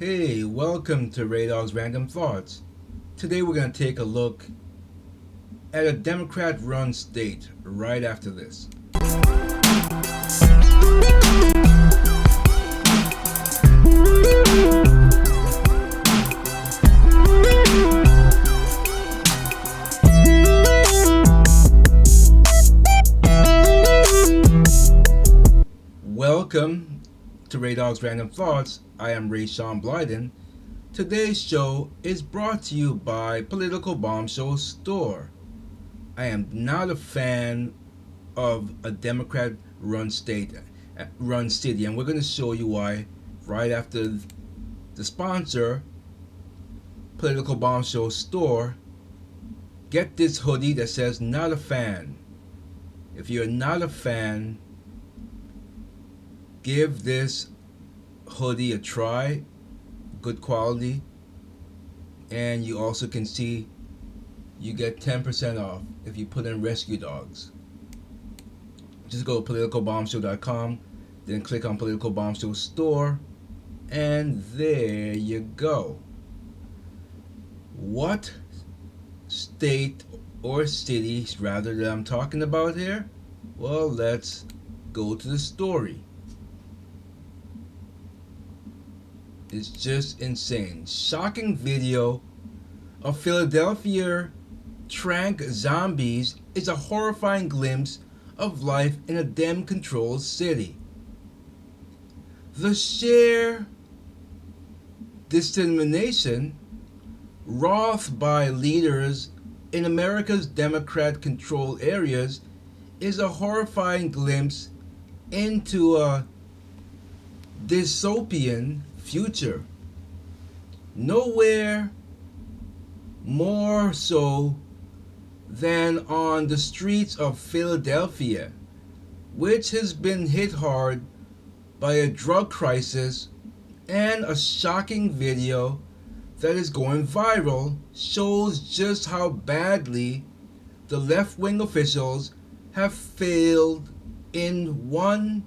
Hey, welcome to Radog's Random Thoughts. Today we're going to take a look at a Democrat-run state right after this. Welcome to Radog's Random Thoughts. I am Ray Sean Blyden. Today's show is brought to you by Political Bombshell Store. I am not a fan of a Democrat-run city, and we're going to show you why right after the sponsor, Political Bombshell Store. Get this hoodie that says "Not a Fan." If you're not a fan, give this hoodie a try. Good quality, and you also can see you get 10% off if you put in rescue dogs. Just go to politicalbombshell.com, then click on Political Bombshell Store, and there you go. What state or city rather that I'm talking about here? Well, let's go to the story. It's just insane. Shocking video of Philadelphia tranq zombies is a horrifying glimpse of life in a Dem-controlled city. The sheer dissemination wrought by leaders in America's Democrat-controlled areas is a horrifying glimpse into a dystopian future. Nowhere more so than on the streets of Philadelphia, which has been hit hard by a drug crisis, and a shocking video that is going viral shows just how badly the left-wing officials have failed in one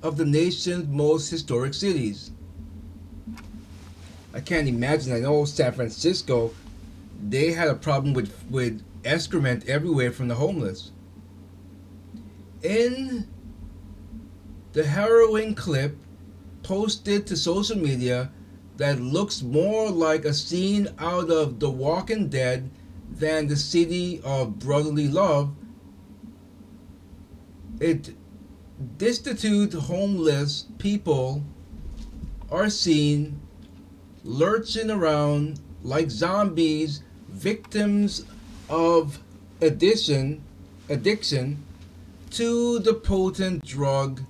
of the nation's most historic cities. I can't imagine. I know San Francisco, they had a problem with excrement everywhere from the homeless. In the harrowing clip posted to social media that looks more like a scene out of The Walking Dead than the city of brotherly love, destitute homeless people are seen lurching around like zombies, victims of addiction to the potent drug.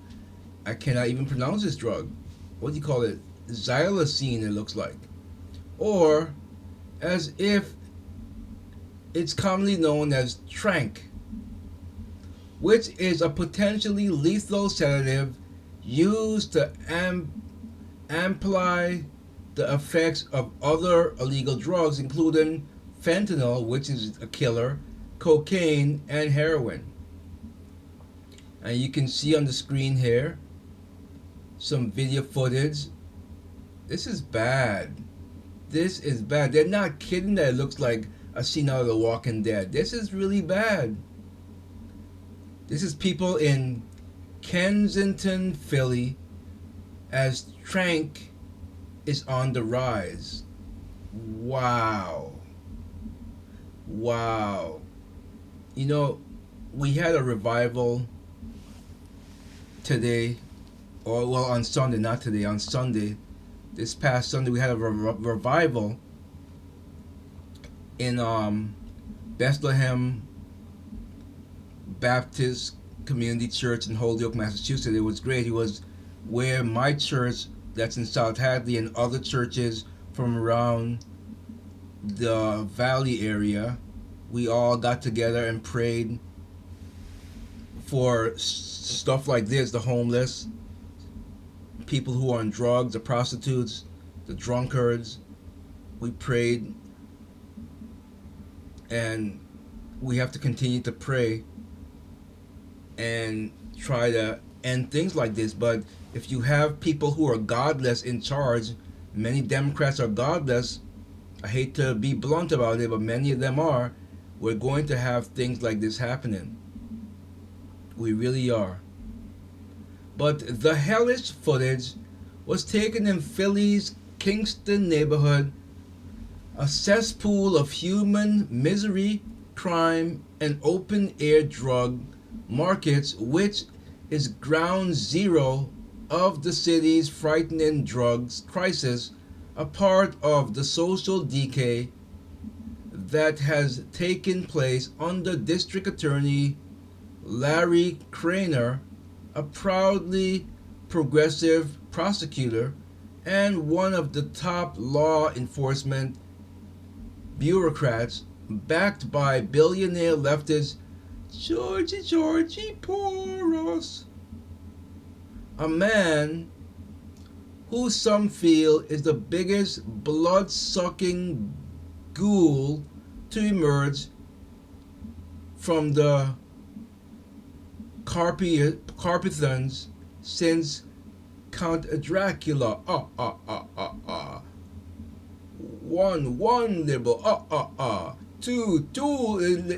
I cannot even pronounce this drug. What do you call it? Xylazine, it looks like. Or as if it's commonly known as tranq, which is a potentially lethal sedative used to amplify the effects of other illegal drugs, including fentanyl, which is a killer, cocaine, and heroin. And you can see on the screen here some video footage. This is bad. This is bad. They're not kidding that it looks like a scene out of The Walking Dead. This is really bad. This is people in Kensington, Philly, as tranq is on the rise. Wow. You know, we had a revival today, or well, on Sunday, not today, on Sunday. This past Sunday, we had a revival in Bethlehem Baptist Community Church in Holyoke, Massachusetts. It was great. It was where my church, that's in South Hadley, and other churches from around the Valley area, we all got together and prayed for stuff like this: the homeless, people who are on drugs, the prostitutes, the drunkards. We prayed, and we have to continue to pray and try to end things like this. But if you have people who are godless in charge, Many Democrats are godless. I hate to be blunt about it, but many of them are. We're going to have things like this happening. We really are. But the hellish footage was taken in Philly's Kingston neighborhood, a cesspool of human misery, crime, and open air drug markets, which is ground zero of the city's frightening drugs crisis, a part of the social decay that has taken place under District Attorney Larry Craner, a proudly progressive prosecutor and one of the top law enforcement bureaucrats, backed by billionaire leftist Georgie Poros. A man who some feel is the biggest blood-sucking ghoul to emerge from the Carpathians since Count Dracula. One liberal. Two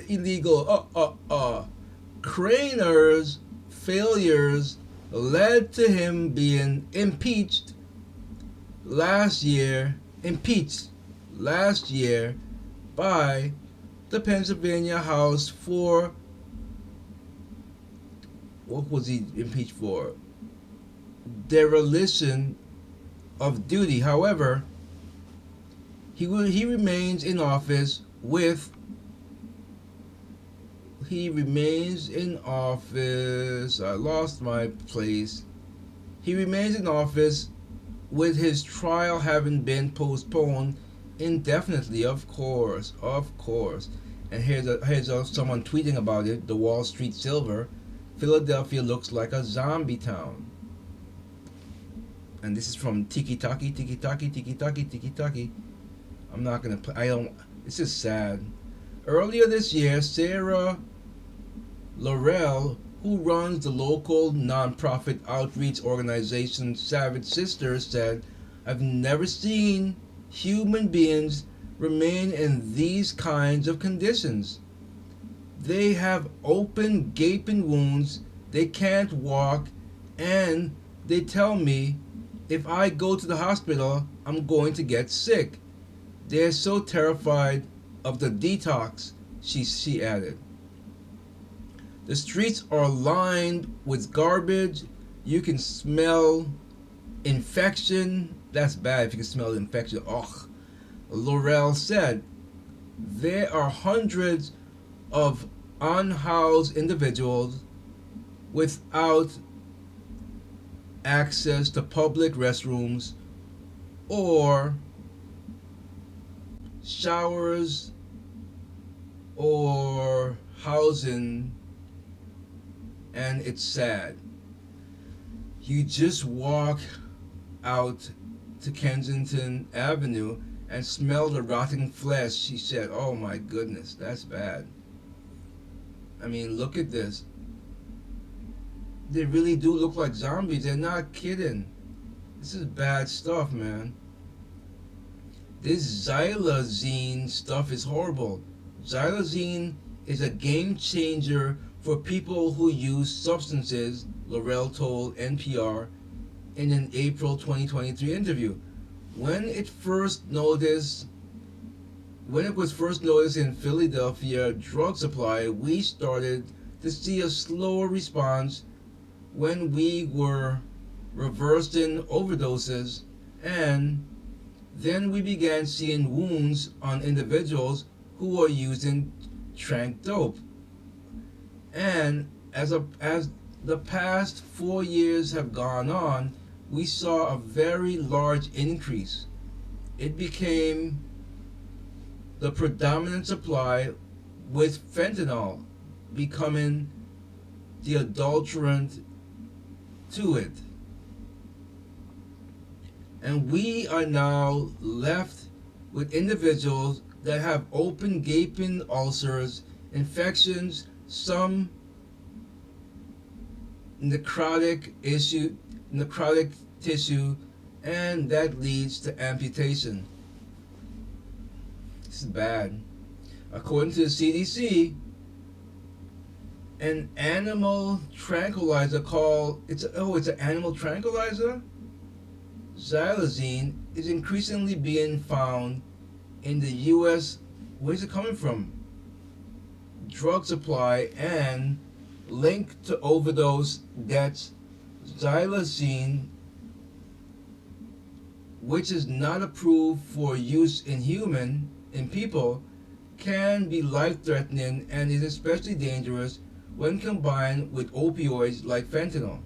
illegal. Craner's failures led to him being impeached last year by the Pennsylvania House for, what was he impeached for? Dereliction of duty. However, he remains in office with I lost my place. He remains in office with his trial having been postponed indefinitely, of course. And here's someone tweeting about it. The Wall Street Silver. Philadelphia looks like a zombie town. And this is from Tiki Taki. I'm not gonna play. This is sad. Earlier this year, Sarah Laurel, who runs the local nonprofit outreach organization Savage Sisters, said, "I've never seen human beings remain in these kinds of conditions. They have open, gaping wounds, they can't walk, and they tell me if I go to the hospital, I'm going to get sick. They're so terrified of the detox," she added. "The streets are lined with garbage. You can smell infection." That's bad if you can smell infection. Ugh. Laurel said, "There are hundreds of unhoused individuals without access to public restrooms or showers or housing, and it's sad. You just walk out to Kensington Avenue and smell the rotting flesh," she said. Oh my goodness, that's bad. I mean, look at this. They really do look like zombies. They're not kidding. This is bad stuff, man. This xylazine stuff is horrible. Xylazine is a game changer for people who use substances, Laurel told NPR in an April 2023 interview. When it was first noticed in Philadelphia drug supply, we started to see a slower response when we were reversing overdoses, and then we began seeing wounds on individuals who are using tranq dope. And as the past 4 years have gone on, we saw a very large increase. It became the predominant supply, with fentanyl becoming the adulterant to it. And we are now left with individuals that have open gaping ulcers, infections, some necrotic tissue, and that leads to amputation. This is bad. According to the CDC, an animal tranquilizer called it's an animal tranquilizer, xylazine, is increasingly being found in the U.S. Where's it coming from? Drug supply and linked to overdose deaths. Xylazine, which is not approved for use in people, can be life-threatening and is especially dangerous when combined with opioids like fentanyl.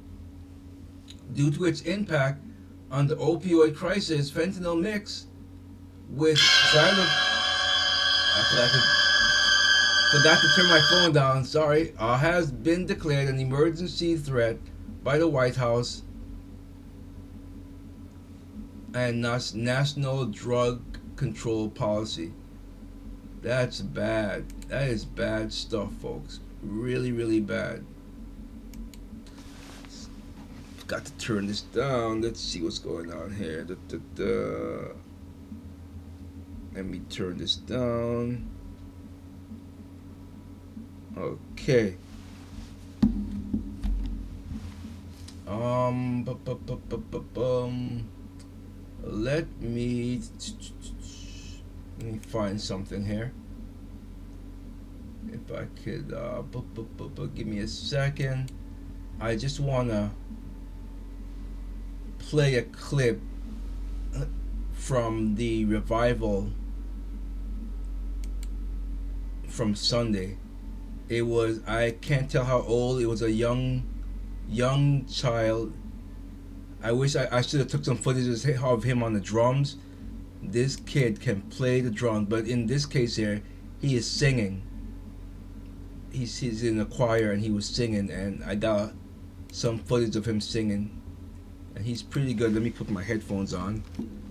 Due to its impact on the opioid crisis, fentanyl mix with forgot to turn my phone down. Sorry. Has been declared an emergency threat by the White House and National Drug Control Policy. That's bad. That is bad stuff, folks. Really, really bad. Got to turn this down. Let's see what's going on here. Let me turn this down. Okay. Let me find something here. If I could, give me a second. I just wanna play a clip from the revival from Sunday. It was, I can't tell how old. It was a young child. I wish I should have took some footage of him on the drums. This kid can play the drums, but in this case here, he is singing. He's in a choir and he was singing, and I got some footage of him singing, and he's pretty good. Let me put my headphones on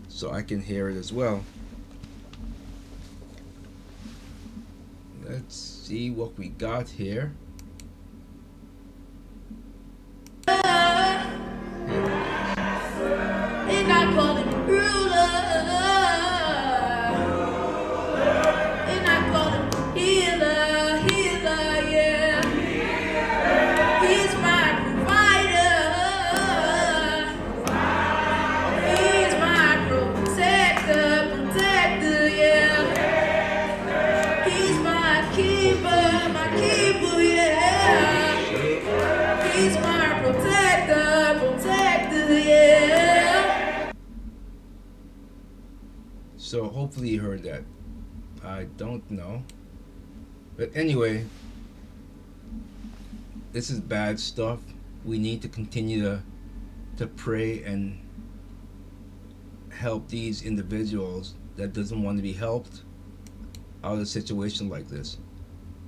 so I can hear it as well. Let's see what we got here. And I call him ruler, and I call him healer, yeah. He's my provider, he's my protector, yeah. He's my keeper, yeah. He's my protector, yeah. So hopefully you heard that. I don't know. But anyway, this is bad stuff. We need to continue to pray and help these individuals that doesn't want to be helped out of a situation like this.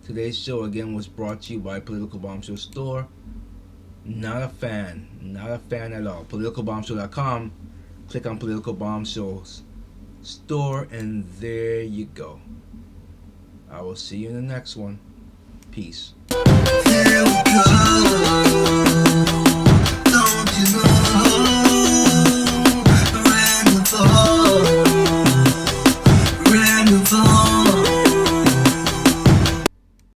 Today's show again was brought to you by Political Bombshell Store. Not a fan at all. PoliticalBombshell.com. Click on Political Bombshells Store, and there you go. I will see you in the next one. Peace.